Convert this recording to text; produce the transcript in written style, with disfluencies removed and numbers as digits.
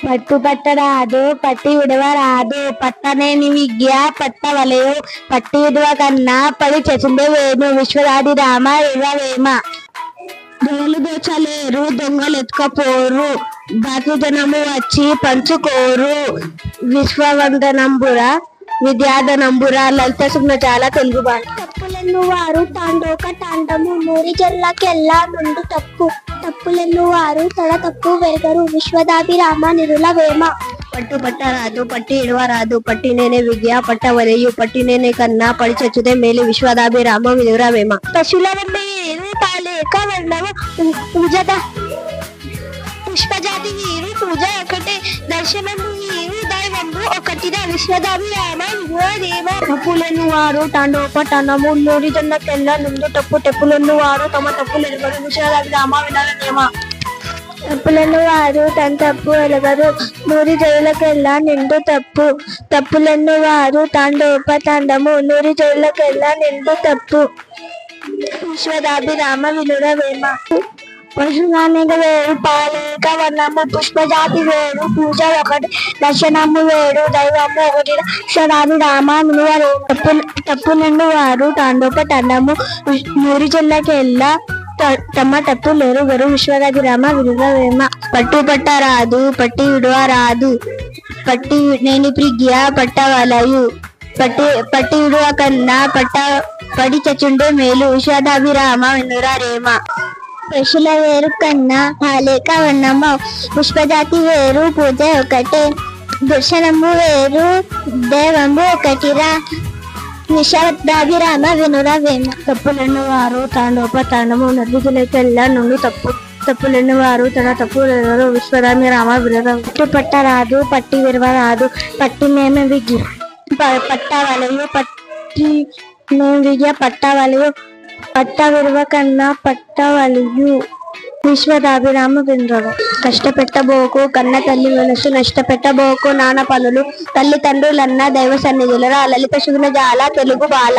పట్టు పట్టరాదు పట్టి విడవరాదు పట్టనేని విద్య పట్టవలయు పట్టి విడువ కన్నా పడి చేసిందే వేణు విశ్వదాది రామ ఇరవేమ. దొంగలు దోచలేరు దొంగలు ఎత్తుకపోరు బాధ్యతనము వచ్చి పంచుకోరు విశ్వవందనంబుర విద్యాధనంబుర లలిత సుగ్న చాలా తెలుగు బాట. తప్పులెన్ను వారు తాండోక తాండము నూరి జల్లకెల్లా నుండు తప్పు తప్పులెన్ను వారు తల తప్పు వెరగరు విశ్వదాభిరామ నిరుల వేమ. పట్టు పట్టరాదు పట్టి ఇడవరాదు పట్టి నేనే విద్య పట్టవలయు పట్టి నేనే కన్నా పడి చచ్చుతే మేలు విశ్వదాభిరామ వినుర వేమ. పశువుల తాలేక వర్ణము పూజద పుష్పజాతి వీరు పూజ ఒకటే దర్శనము వీరు దైవము ఒకటిగా విశ్వదాభిరామ వినుర తప్పులను వారు తాండోపట్టణము నూరి జొన్నకెళ్ళ నుండు తప్పు తెప్పులను వారు తమ తప్పులు ఎరుగరు విశ్వదాభిరామ వినుర వేమ. తప్పులను వారు తన తప్పు ఎలగరు నూరి జైలకెళ్ళ నిండు తప్పు తప్పులను వారు తాండోపతండము నూరి జైలకెళ్ళ నిండు తప్పు విశ్వదాభిరామ వినుర వేమ. పశుగానికి వేరు పాలేక వర్ణము పుష్పజాతి వేరు పూజ ఒకటి దర్శనము వేరు దైవము ఒకటి విశ్వదాభిరామ వినుర వేమ. తప్పులను వారు తాండోపతండము నూరి జైలకెళ్ళ తమ తప్పు లేరు గరు విశ్వదాభిరామ వినుర వేమ. పట్టు పట్టరాదు పట్టి విడవరాదు పట్టి నేని ప్రిగ్య పట్టవలయు పట్టి విడువ కన్నా పడి చచ్చుండే మేలు విశ్వదాభిరామ వినుర వేమ. పశుల వేరు కన్నా హాలేక వర్ణము పుష్పజాతి వేరు పూజ ఒకటే దర్శనము వేరు దైవము ఒకటిరా విశ్వదాభిరామ వినుర వేమ. తప్పులను వారు తాండోపతాండము నర్విజులకెళ్ళ నుండి తప్పులను వారు తన తప్పు విశ్వదాభిరామ వినుర. పట్టు పట్టరాదు పట్టి విడవరాదు పట్టి నేమే విద్య పట్టవలయు పట్టి మేము విద్య పట్టవలయు పట్ట విడువ కన్నా పట్టవలయు విశ్వదాభిరామ వినుర. కష్టపెట్టబోకు కన్న తల్లి మనసు నష్టపెట్టబోకు నాన్న పనులు తల్లిదండ్రులన్న దైవ సన్నిధులరా లలిత సుగుణ జాల తెలుగు బాల.